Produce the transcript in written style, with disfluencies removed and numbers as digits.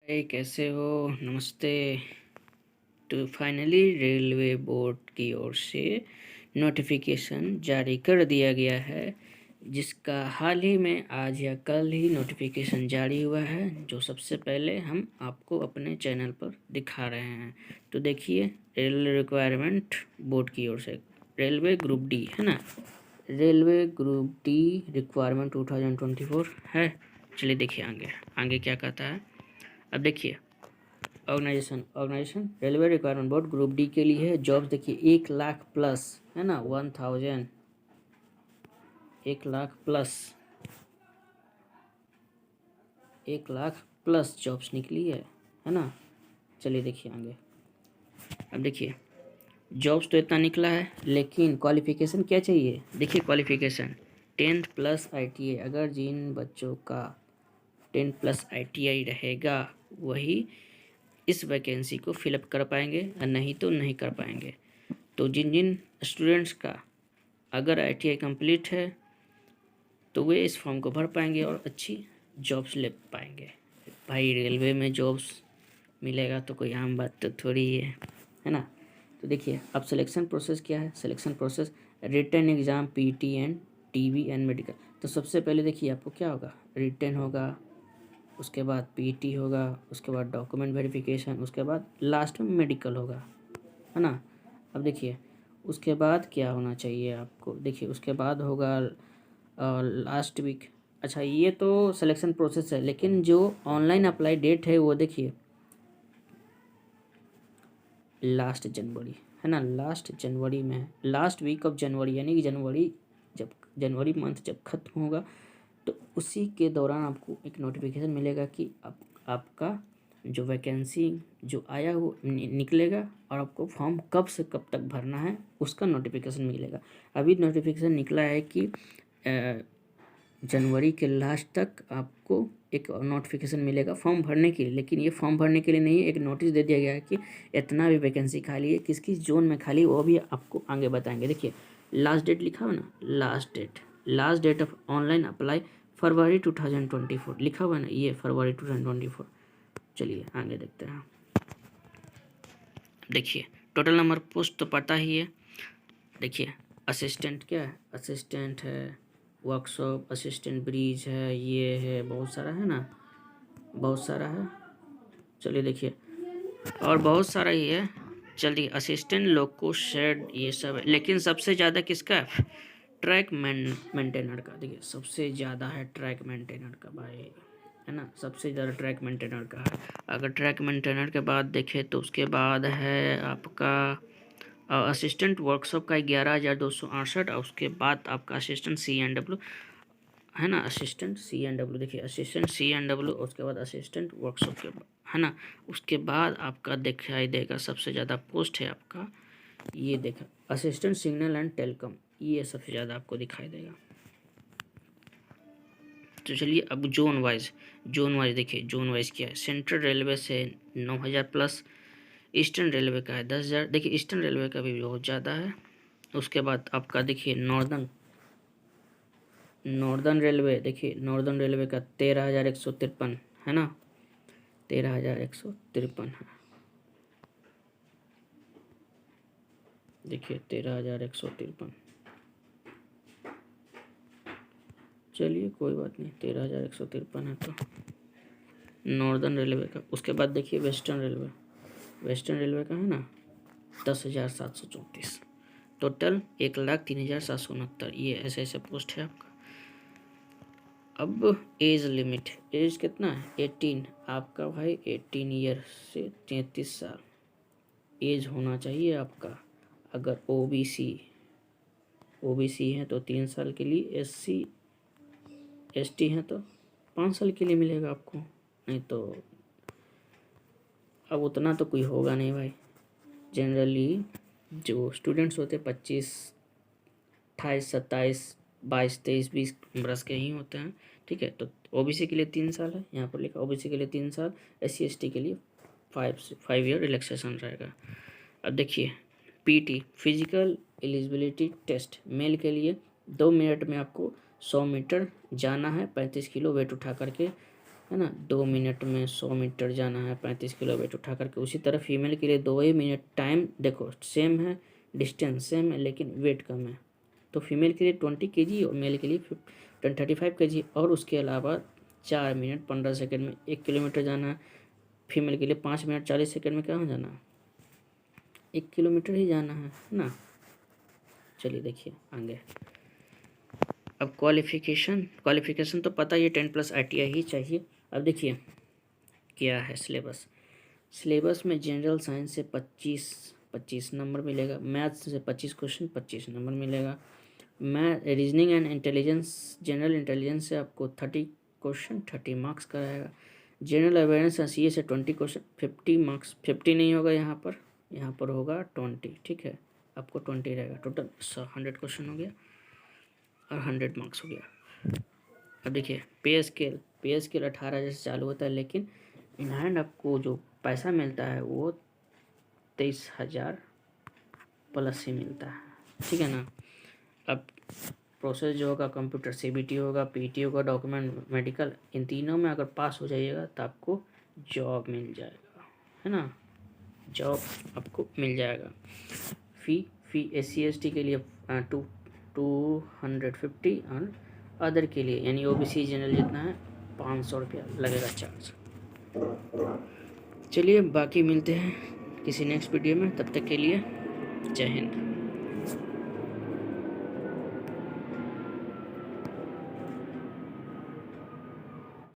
कैसे हो? नमस्ते। तो फाइनली रेलवे बोर्ड की ओर से नोटिफिकेशन जारी कर दिया गया है, जिसका हाल ही में आज या कल ही नोटिफिकेशन जारी हुआ है, जो सबसे पहले हम आपको अपने चैनल पर दिखा रहे हैं। तो देखिए, रेलवे रिक्वायरमेंट बोर्ड की ओर से रेलवे ग्रुप डी है ना, रेलवे ग्रुप डी रिक्वायरमेंट 2024 है। चलिए देखिए आगे आगे क्या कहता है। अब देखिए, organisation railway requirement board group D के लिए है। जॉब्स देखिए 1 लाख प्लस है ना, 1000, 1 lakh plus, 1 lakh plus jobs निकली है ना। चलिए देखिए आगे। अब देखिए, जॉब्स तो इतना निकला है, लेकिन क्वालिफिकेशन क्या चाहिए? देखिए क्वालिफिकेशन 10th प्लस ITI। अगर जिन बच्चों का 10 प्लस ITI रहेगा, वही इस वैकेंसी को फिलअप कर पाएंगे, और नहीं तो नहीं कर पाएंगे। तो जिन जिन स्टूडेंट्स का अगर ITI कंप्लीट है, तो वे इस फॉर्म को भर पाएंगे और अच्छी जॉब्स ले पाएंगे। भाई, रेलवे में जॉब्स मिलेगा तो कोई आम बात तो थोड़ी है ना। तो देखिए, अब सिलेक्शन प्रोसेस क्या है। Selection process written exam, PT and TV and medical. तो सबसे पहले देखिए आपको क्या होगा, रिटन होगा, उसके बाद PT होगा, उसके बाद डॉक्यूमेंट वेरिफिकेशन, उसके बाद लास्ट में मेडिकल होगा, है ना। अब देखिए उसके बाद क्या होना चाहिए आपको। देखिए उसके बाद होगा लास्ट वीक। अच्छा, ये तो सिलेक्शन प्रोसेस है, लेकिन जो ऑनलाइन अप्लाई डेट है वो देखिए लास्ट जनवरी है ना, लास्ट जनवरी में है, लास्ट वीक ऑफ जनवरी, यानी कि जनवरी मंथ जब खत्म होगा, तो उसी के दौरान आपको एक नोटिफिकेशन मिलेगा कि आपका जो वैकेंसी जो आया वो निकलेगा, और आपको फॉर्म कब से कब तक भरना है उसका नोटिफिकेशन मिलेगा। अभी नोटिफिकेशन निकला है कि जनवरी के लास्ट तक आपको एक नोटिफिकेशन मिलेगा फॉर्म भरने के लिए। लेकिन ये फॉर्म भरने के लिए नहीं है, एक नोटिस दे दिया गया है कि इतना भी वैकेंसी खाली है, किस किस जोन में खाली, वो भी आपको आगे बताएंगे। देखिए लास्ट डेट लिखा हुआ ना, last date of online apply फरवरी 2024 लिखा हुआ ना, ये फरवरी 2024। चलिए आगे देखते हैं। देखिए टोटल नंबर पोस्ट तो पता ही है। देखिए असिस्टेंट क्या है, असिस्टेंट है, वर्कशॉप असिस्टेंट, ब्रिज है, ये है, बहुत सारा है ना, बहुत सारा है। चलिए देखिए, और बहुत सारा ही है। चलिए असिस्टेंट, लोको शेड, ये सब है, लेकिन सबसे ज़्यादा किसका है? ट्रैक मेंटेनर का। देखिए सबसे ज़्यादा है ट्रैक मेंटेनर का भाई, है ना, सबसे ज़्यादा ट्रैक मेंटेनर का है। अगर ट्रैक मेंटेनर के बाद देखें तो उसके बाद है आपका असिस्टेंट वर्कशॉप का 11,268, और उसके बाद आपका असिस्टेंट CNW है ना, असिस्टेंट CNW। देखिए असिस्टेंट CNW, उसके बाद असिस्टेंट वर्कशॉप के बाद, है ना, उसके बाद आपका दिखाई देगा सबसे ज़्यादा पोस्ट है आपका, ये देखा असिस्टेंट सिग्नल एंड टेलीकॉम, ये सबसे ज़्यादा आपको दिखाई देगा। तो चलिए अब जोन वाइज देखिए, जोन वाइज क्या है। सेंट्रल रेलवे से 9,000 प्लस, ईस्टर्न रेलवे का है 10,000। देखिए ईस्टर्न रेलवे का भी बहुत ज़्यादा है। उसके बाद आपका देखिए नॉर्दर्न रेलवे, देखिए नॉर्दर्न रेलवे का 13,153 है ना, 13,153 है। देखिए 13,153। चलिए कोई बात नहीं, 13,153 है तो नॉर्दर्न रेलवे का। उसके बाद देखिए वेस्टर्न रेलवे का है ना 10,734, टोटल 1,03,769। ये ऐसे ऐसे पोस्ट है आपका। अब एज लिमिट, एज कितना है? 18 आपका भाई, 18 ईयर से 33 साल एज होना चाहिए आपका। अगर ओबीसी है तो 3 साल के लिए, SC ST है तो 5 साल के लिए मिलेगा आपको। नहीं तो अब उतना तो कोई होगा नहीं भाई। जनरली जो स्टूडेंट्स होते 25, 28, 27, 22, 23, 20 बरस के ही होते हैं। ठीक है, तो ओबीसी के लिए 3 साल है, यहाँ पर लिखा ओबीसी के लिए 3 साल, SC ST के लिए 5 ईयर रिलैक्सेशन रहेगा। अब देखिए PT physical eligibility test, male के लिए 2 मिनट में आपको 100 मीटर जाना है, 35 किलो वेट उठा करके, है ना। 2 मिनट में 100 मीटर जाना है, 35 किलो वेट उठा करके। उसी तरह फीमेल के लिए 2 ही मिनट टाइम, देखो सेम है, डिस्टेंस सेम है, लेकिन वेट कम है। तो फीमेल के लिए 20 kg और मेल के लिए 35 kg। और उसके अलावा 4 मिनट 15 सेकेंड में 1 किलोमीटर जाना है। फीमेल के लिए 5 मिनट 40 सेकेंड में कहाँ जाना है, 1 किलोमीटर ही जाना है ना। चलिए देखिए आगे। अब क्वालिफिकेशन तो पता ही है, 10+ ITI ही चाहिए। अब देखिए क्या है सिलेबस में जनरल साइंस से 25 नंबर मिलेगा, मैथ्स से 25 क्वेश्चन 25 नंबर मिलेगा। Reasoning and intelligence, general intelligence से आपको 30 क्वेश्चन 30 मार्क्स कराएगा। जनरल अवेयरनेस एंड CA से 20 क्वेश्चन 50 मार्क्स, 50 नहीं होगा यहाँ पर होगा 20, ठीक है। आपको 20 रहेगा, टोटल 100 क्वेश्चन हो गया और 100 मार्क्स हो गया। अब देखिए पे स्केल 18 से चालू होता है, लेकिन इन हैंड आपको जो पैसा मिलता है वो 23,000 प्लस ही मिलता है, ठीक है ना। अब प्रोसेस जो होगा, कंप्यूटर CBT होगा, PT होगा, डॉक्यूमेंट मेडिकल, इन तीनों में अगर पास हो जाइएगा तो आपको जॉब मिल जाएगा, है ना। जॉब आपको मिल जाएगा। फी SC ST के लिए 250 और अदर के लिए यानी OBC जनरल जितना है 500 रुपया लगेगा चार्ज। चलिए बाकी मिलते हैं किसी नेक्स्ट वीडियो में, तब तक के लिए जय हिंद।